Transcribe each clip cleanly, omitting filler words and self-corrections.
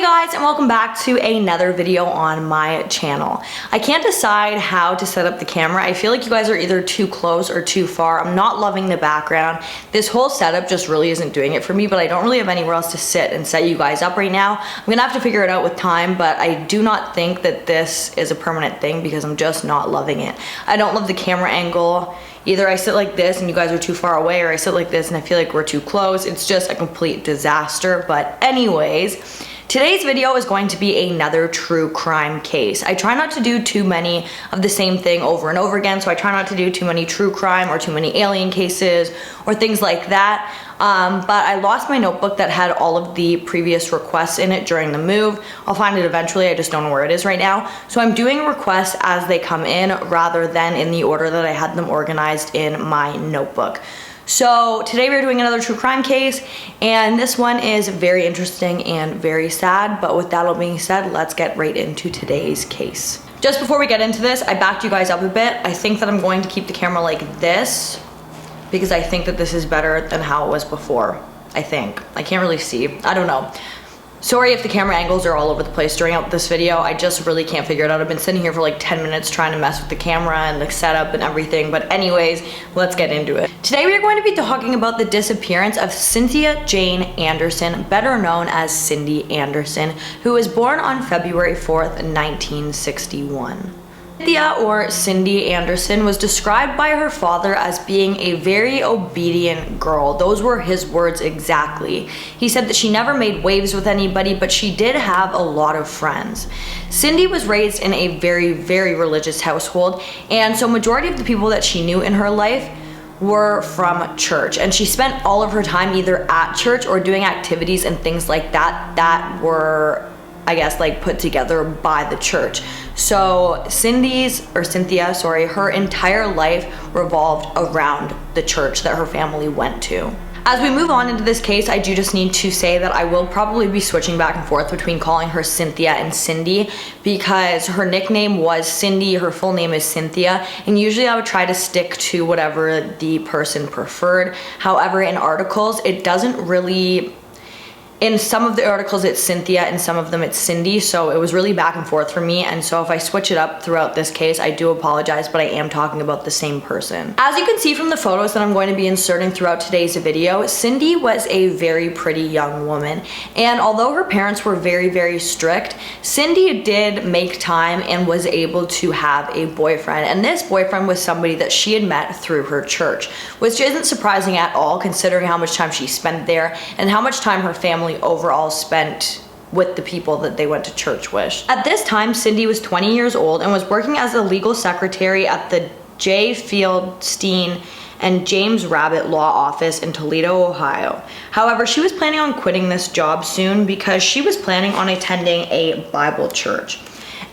Hey guys, and welcome back to another video on my channel. I can't decide how to set up the camera. I feel like you guys are either too close or too far. I'm not loving the background. This whole setup just really isn't doing it for me, but I don't really have anywhere else to sit and set you guys up right now. I'm gonna have to figure it out with time, but I do not think that this is a permanent thing because I'm just not loving it. I don't love the camera angle. Either I sit like this and you guys are too far away, or I sit like this and I feel like we're too close. It's just a complete disaster. But anyways, today's video is going to be another true crime case. I try not to do too many of the same thing over and over again, so I try not to do too many true crime or too many alien cases or things like that. But I lost my notebook that had all of the previous requests in it during the move. I'll find it eventually, I just don't know where it is right now. So I'm doing requests as they come in rather than in the order that I had them organized in my notebook. So today we're doing another true crime case, and this one is very interesting and very sad. But with that all being said, let's get right into today's case. Just before we get into this, I backed you guys up a bit. I think that I'm going to keep the camera like this because I think that this is better than how it was before. I think. I can't really see. I don't know. Sorry if the camera angles are all over the place during this video. I just really can't figure it out. I've been sitting here for like 10 minutes trying to mess with the camera and the setup and everything. But anyways, let's get into it. Today we are going to be talking about the disappearance of Cynthia Jane Anderson, better known as Cindy Anderson, who was born on February 4th, 1961. Cynthia, or Cindy Anderson, was described by her father as being a very obedient girl. Those were his words exactly. He said that she never made waves with anybody, but she did have a lot of friends. Cindy was raised in a very, very religious household, and so majority of the people that she knew in her life were from church, and she spent all of her time either at church or doing activities and things like that that were, I guess, like put together by the church. So Cynthia, her entire life revolved around the church that her family went to. As we move on into this case, I do just need to say that I will probably be switching back and forth between calling her Cynthia and Cindy because her nickname was Cindy, her full name is Cynthia, and usually I would try to stick to whatever the person preferred. However, in articles, it doesn't really... In some of the articles it's Cynthia, in some of them it's Cindy, so it was really back and forth for me, and so if I switch it up throughout this case, I do apologize, but I am talking about the same person. As you can see from the photos that I'm going to be inserting throughout today's video, Cindy was a very pretty young woman, and although her parents were very, very strict, Cindy did make time and was able to have a boyfriend, and this boyfriend was somebody that she had met through her church, which isn't surprising at all considering how much time she spent there and how much time her family overall spent with the people that they went to church with. At this time, Cindy was 20 years old and was working as a legal secretary at the J. Fieldstein and James Rabbit Law Office in Toledo, Ohio. However, she was planning on quitting this job soon because she was planning on attending a Bible church.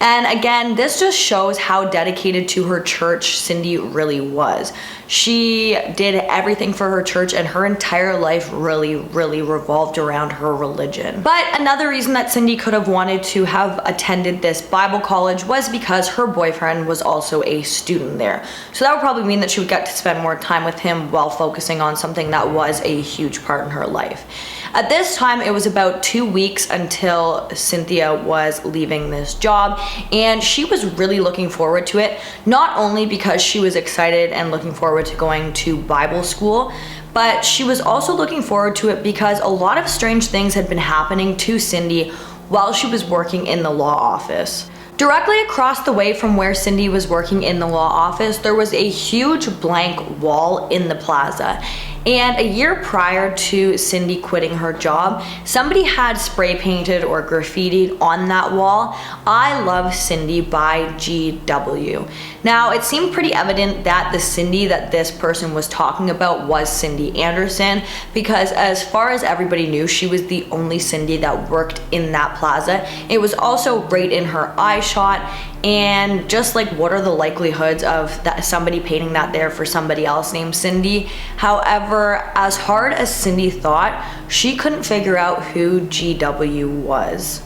And again, this just shows how dedicated to her church Cindy really was. She did everything for her church, and her entire life really, really revolved around her religion. But another reason that Cindy could have wanted to have attended this Bible college was because her boyfriend was also a student there. So that would probably mean that she would get to spend more time with him while focusing on something that was a huge part in her life. At this time, it was about 2 weeks until Cynthia was leaving this job, and she was really looking forward to it, not only because she was excited and looking forward to going to Bible school, but she was also looking forward to it because a lot of strange things had been happening to Cindy while she was working in the law office. Directly across the way from where Cindy was working in the law office, there was a huge blank wall in the plaza. And a year prior to Cindy quitting her job, somebody had spray painted or graffitied on that wall, "I love Cindy" by GW. Now, it seemed pretty evident that the Cindy that this person was talking about was Cindy Anderson, because as far as everybody knew, she was the only Cindy that worked in that plaza. It was also right in her eye shot, and just like, what are the likelihoods of that somebody painting that there for somebody else named Cindy? However, as hard as Cindy thought, she couldn't figure out who GW was.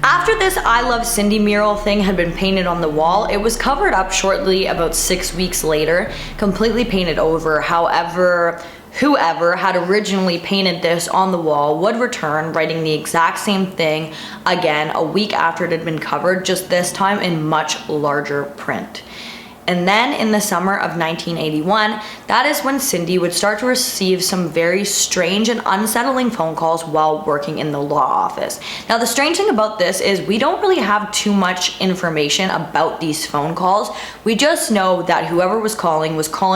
After this "I love Cindy" mural thing had been painted on the wall, it was covered up shortly about 6 weeks later, completely painted over. However, whoever had originally painted this on the wall would return, writing the exact same thing again a week after it had been covered, just this time in much larger print. And then in the summer of 1981, that is when Cindy would start to receive some very strange and unsettling phone calls while working in the law office. Now, the strange thing about this is we don't really have too much information about these phone calls. We just know that whoever was calling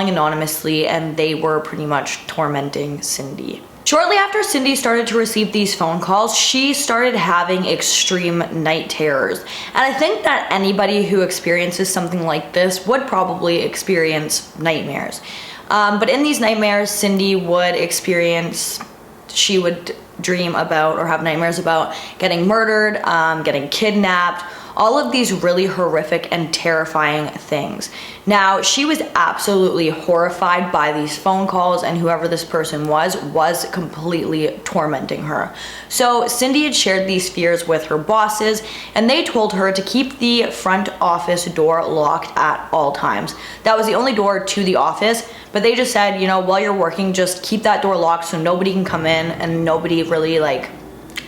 anonymously, and they were pretty much tormenting Cindy. Shortly after Cindy started to receive these phone calls, she started having extreme night terrors. And I think that anybody who experiences something like this would probably experience nightmares. But in these nightmares, Cindy would dream about or have nightmares about getting murdered, getting kidnapped, all of these really horrific and terrifying things. Now, she was absolutely horrified by these phone calls, and whoever this person was completely tormenting her. So Cindy had shared these fears with her bosses, and they told her to keep the front office door locked at all times. That was the only door to the office, but they just said, you know, while you're working, just keep that door locked so nobody can come in, and nobody really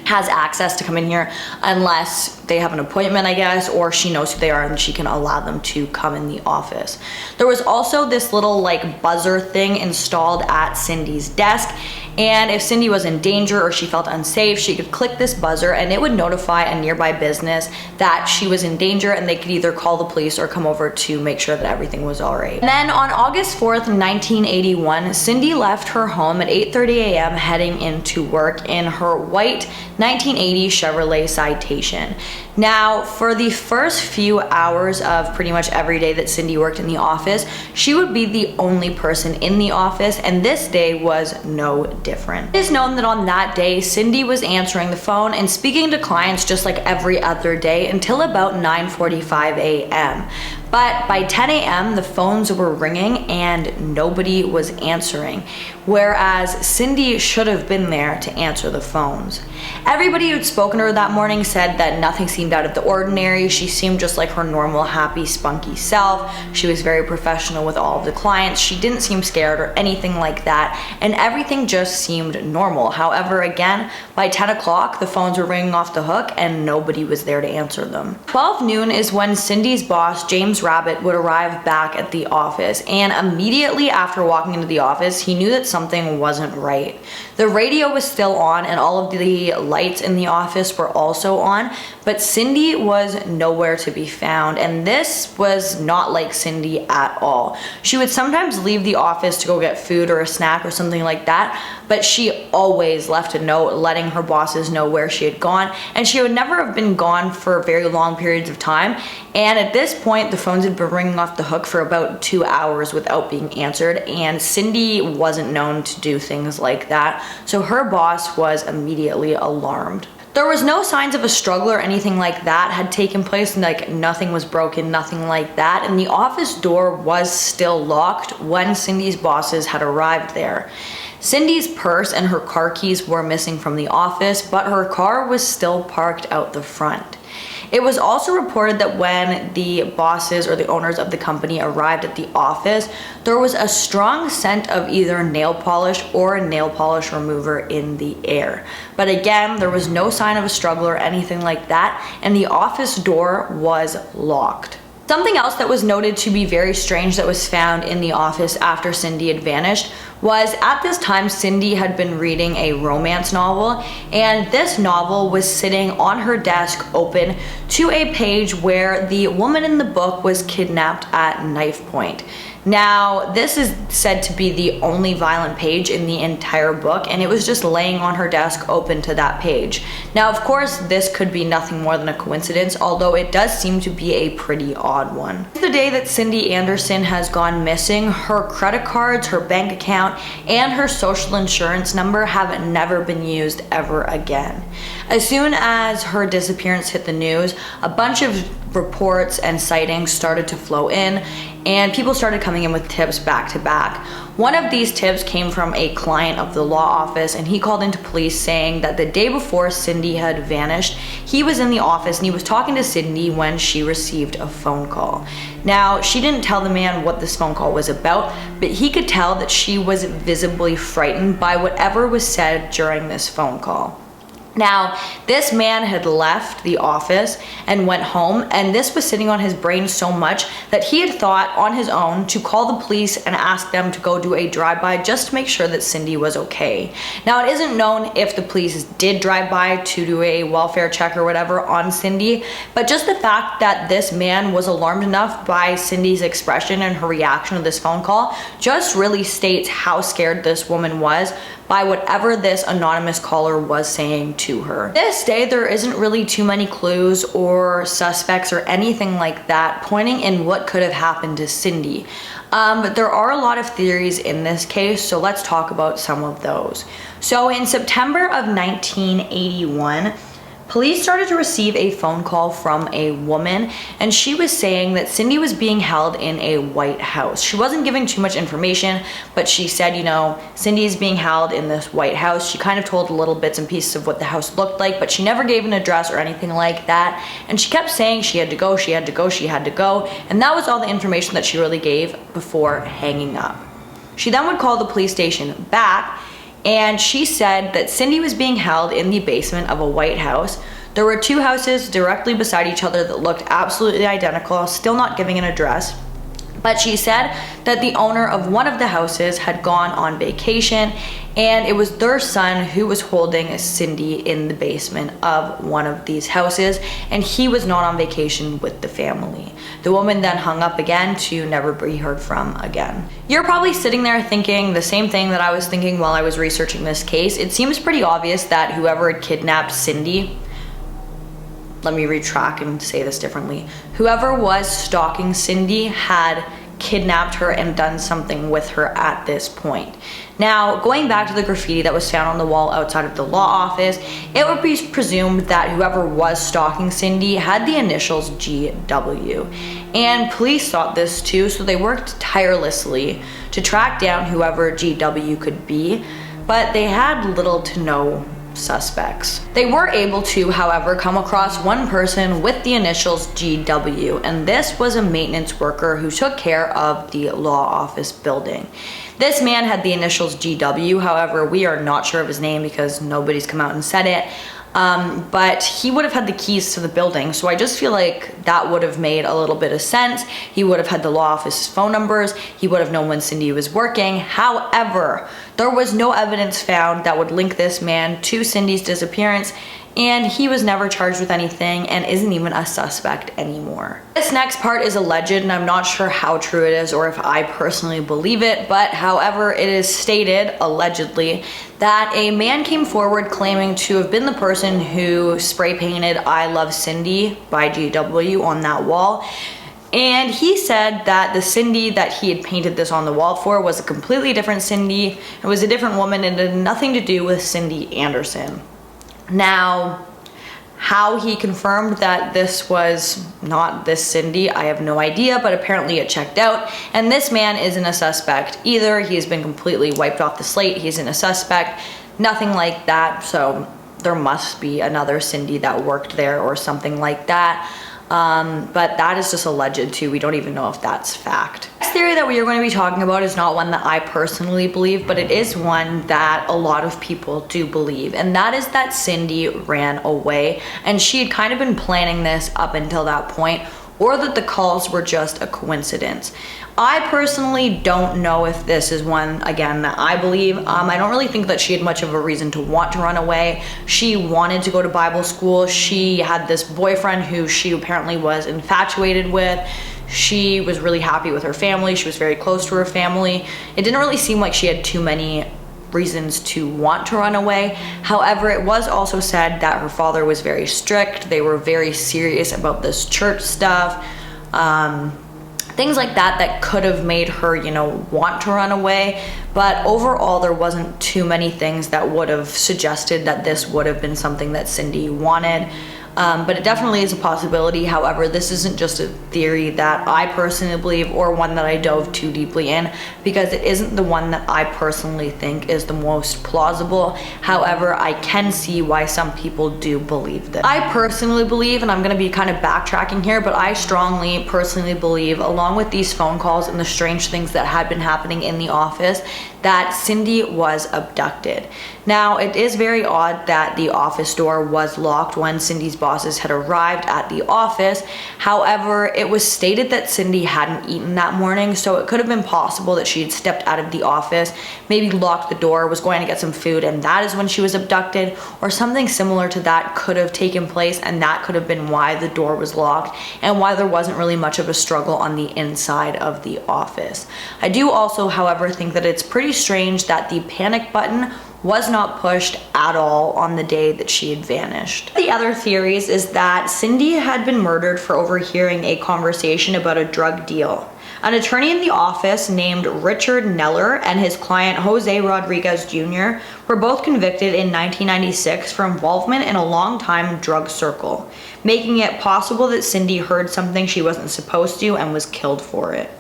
has access to come in here unless they have an appointment, I guess, or she knows who they are and she can allow them to come in the office. There was also this little buzzer thing installed at Cindy's desk, and if Cindy was in danger or she felt unsafe, she could click this buzzer and it would notify a nearby business that she was in danger, and they could either call the police or come over to make sure that everything was all right. And then on August 4th, 1981, Cindy left her home at 8:30 a.m. heading into work in her white 1980 Chevrolet Citation. Now, for the first few hours of pretty much every day that Cindy worked in the office, she would be the only person in the office, and this day was no different. It is known that on that day, Cindy was answering the phone and speaking to clients just like every other day until about 9:45 a.m. But by 10 a.m., the phones were ringing and nobody was answering, whereas Cindy should have been there to answer the phones. Everybody who'd spoken to her that morning said that nothing seemed out of the ordinary. She seemed just like her normal, happy, spunky self. She was very professional with all of the clients. She didn't seem scared or anything like that, and everything just seemed normal. However, again, by 10 o'clock, the phones were ringing off the hook and nobody was there to answer them. 12 noon is when Cindy's boss, James Rabbit, would arrive back at the office, and immediately after walking into the office, he knew that something wasn't right. The radio was still on and all of the lights in the office were also on, but Cindy was nowhere to be found, and this was not like Cindy at all. She would sometimes leave the office to go get food or a snack or something like that, but she always left a note letting her bosses know where she had gone, and she would never have been gone for very long periods of time. And at this point, the phones had been ringing off the hook for about 2 hours without being answered, and Cindy wasn't known to do things like that, so her boss was immediately alarmed. There was no signs of a struggle or anything like that had taken place, nothing was broken, nothing like that, and the office door was still locked when Cindy's bosses had arrived there. Cindy's purse and her car keys were missing from the office, but her car was still parked out the front. It was also reported that when the bosses or the owners of the company arrived at the office, there was a strong scent of either nail polish or a nail polish remover in the air. But again, there was no sign of a struggle or anything like that, and the office door was locked. Something else that was noted to be very strange that was found in the office after Cindy had vanished was, at this time, Cindy had been reading a romance novel, and this novel was sitting on her desk open to a page where the woman in the book was kidnapped at knife point. Now, this is said to be the only violent page in the entire book, and it was just laying on her desk open to that page. Now, of course, this could be nothing more than a coincidence, although it does seem to be a pretty odd one. The day that Cindy Anderson has gone missing, her credit cards, her bank account, and her social insurance number have never been used ever again. As soon as her disappearance hit the news, a bunch of reports and sightings started to flow in, and people started coming in with tips back to back. One of these tips came from a client of the law office, and he called into police saying that the day before Cindy had vanished, he was in the office and he was talking to Cindy when she received a phone call. Now, she didn't tell the man what this phone call was about, but he could tell that she was visibly frightened by whatever was said during this phone call. Now, this man had left the office and went home, and this was sitting on his brain so much that he had thought on his own to call the police and ask them to go do a drive-by just to make sure that Cindy was okay. Now, it isn't known if the police did drive by to do a welfare check or whatever on Cindy, but just the fact that this man was alarmed enough by Cindy's expression and her reaction to this phone call just really states how scared this woman was by whatever this anonymous caller was saying to her. This day, there isn't really too many clues or suspects or anything like that pointing in what could have happened to Cindy. But there are a lot of theories in this case, so let's talk about some of those. So in September of 1981, police started to receive a phone call from a woman, and she was saying that Cindy was being held in a white house. She wasn't giving too much information, but she said, you know, Cindy is being held in this white house. She kind of told little bits and pieces of what the house looked like, but she never gave an address or anything like that. And she kept saying she had to go, she had to go, she had to go. And that was all the information that she really gave before hanging up. She then would call the police station back, and she said that Cindy was being held in the basement of a white house. There were two houses directly beside each other that looked absolutely identical, still not giving an address. But she said that the owner of one of the houses had gone on vacation, and it was their son who was holding Cindy in the basement of one of these houses, and he was not on vacation with the family. The woman then hung up again to never be heard from again. You're probably sitting there thinking the same thing that I was thinking while I was researching this case. It seems pretty obvious that whoever had kidnapped Cindy, let me retract and say this differently. Whoever was stalking Cindy had kidnapped her and done something with her at this point. Now, going back to the graffiti that was found on the wall outside of the law office, it would be presumed that whoever was stalking Cindy had the initials GW. And police thought this too, so they worked tirelessly to track down whoever GW could be, but they had little to no suspects. They were able to, however, come across one person with the initials GW, and this was a maintenance worker who took care of the law office building. This man had the initials GW, however, we are not sure of his name because nobody's come out and said it. But he would have had the keys to the building, so I just feel like that would have made a little bit of sense. He would have had the law office's phone numbers, he would have known when Cindy was working. However, there was no evidence found that would link this man to Cindy's disappearance, and he was never charged with anything and isn't even a suspect anymore. This next part is alleged, and I'm not sure how true it is or if I personally believe it, but however, it is stated, allegedly, that a man came forward claiming to have been the person who spray painted "I Love Cindy" by GW on that wall. And he said that the Cindy that he had painted this on the wall for was a completely different Cindy. It was a different woman and it had nothing to do with Cindy Anderson. Now, how he confirmed that this was not this Cindy, I have no idea, but apparently it checked out. And this man isn't a suspect either. He's been completely wiped off the slate. He isn't a suspect, nothing like that. So there must be another Cindy that worked there or something like that. But that is just alleged too. We don't even know if that's fact. This theory that we are going to be talking about is not one that I personally believe, but it is one that a lot of people do believe, and that is that Cindy ran away, and she had kind of been planning this up until that point, or that the calls were just a coincidence. I personally don't know if this is one, again, that I believe. I don't really think that she had much of a reason to want to run away. She wanted to go to Bible school. She had this boyfriend who she apparently was infatuated with. She was really happy with her family. She was very close to her family. It didn't really seem like she had too many reasons to want to run away. However, it was also said that her father was very strict. They were very serious about this church stuff. Things like that that could have made her, you know, want to run away. But overall, there wasn't too many things that would have suggested that this would have been something that Cindy wanted. but it definitely is a possibility. However, this isn't just a theory that I personally believe or one that I dove too deeply in, because it isn't the one that I personally think is the most plausible. However, I can see why some people do believe this. I personally believe, and I'm going to be kind of backtracking here, but I strongly personally believe, along with these phone calls and the strange things that had been happening in the office, that Cindy was abducted. Now, it is very odd that the office door was locked when Cindy's bosses had arrived at the office. However, it was stated that Cindy hadn't eaten that morning, so it could have been possible that she had stepped out of the office, maybe locked the door, was going to get some food, and that is when she was abducted, or something similar to that could have taken place, and that could have been why the door was locked and why there wasn't really much of a struggle on the inside of the office. I do also, however, think that it's pretty strange that the panic button was not pushed at all on the day that she had vanished. The other theories is that Cindy had been murdered for overhearing a conversation about a drug deal. An attorney in the office named Richard Neller and his client Jose Rodriguez Jr. were both convicted in 1996 for involvement in a long-time drug circle, making it possible that Cindy heard something she wasn't supposed to and was killed for it.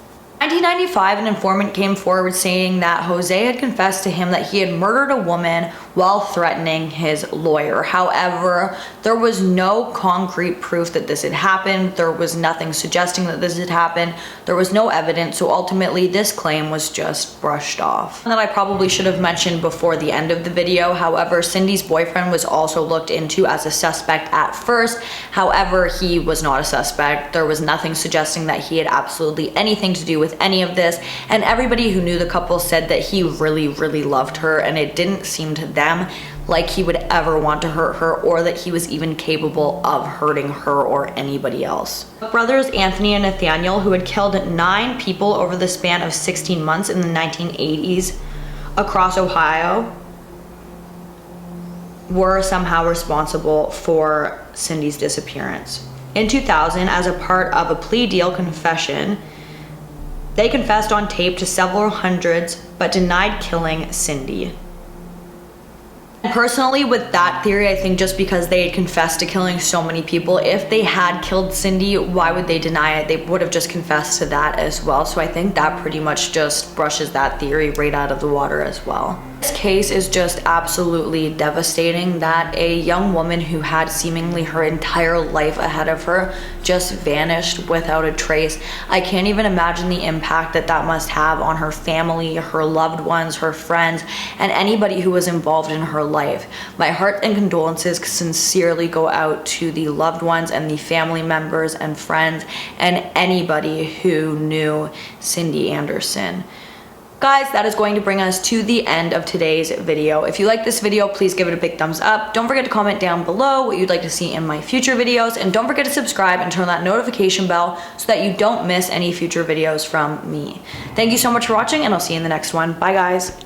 In 1995, an informant came forward saying that Jose had confessed to him that he had murdered a woman while threatening his lawyer. However, there was no concrete proof that this had happened. There was nothing suggesting that this had happened. There was no evidence, so ultimately this claim was just brushed off. And that I probably should have mentioned before the end of the video. However, Cindy's boyfriend was also looked into as a suspect at first. However, he was not a suspect. There was nothing suggesting that he had absolutely anything to do with any of this, and everybody who knew the couple said that he really, really loved her, and it didn't seem to them like he would ever want to hurt her, or that he was even capable of hurting her or anybody else. Brothers Anthony and Nathaniel, who had killed 9 people over the span of 16 months in the 1980s across Ohio, were somehow responsible for Cindy's disappearance. In 2000, as a part of a plea deal confession, they confessed on tape to several hundreds, but denied killing Cindy. Personally, with that theory, I think just because they had confessed to killing so many people, if they had killed Cindy, why would they deny it? They would have just confessed to that as well. So I think that pretty much just brushes that theory right out of the water as well. This case is just absolutely devastating, that a young woman who had seemingly her entire life ahead of her just vanished without a trace. I can't even imagine the impact that that must have on her family, her loved ones, her friends, and anybody who was involved in her life. My heart and condolences sincerely go out to the loved ones and the family members and friends and anybody who knew Cindy Anderson. Guys, that is going to bring us to the end of today's video. If you like this video, please give it a big thumbs up. Don't forget to comment down below what you'd like to see in my future videos, and don't forget to subscribe and turn that notification bell so that you don't miss any future videos from me. Thank you so much for watching, and I'll see you in the next one. Bye, guys.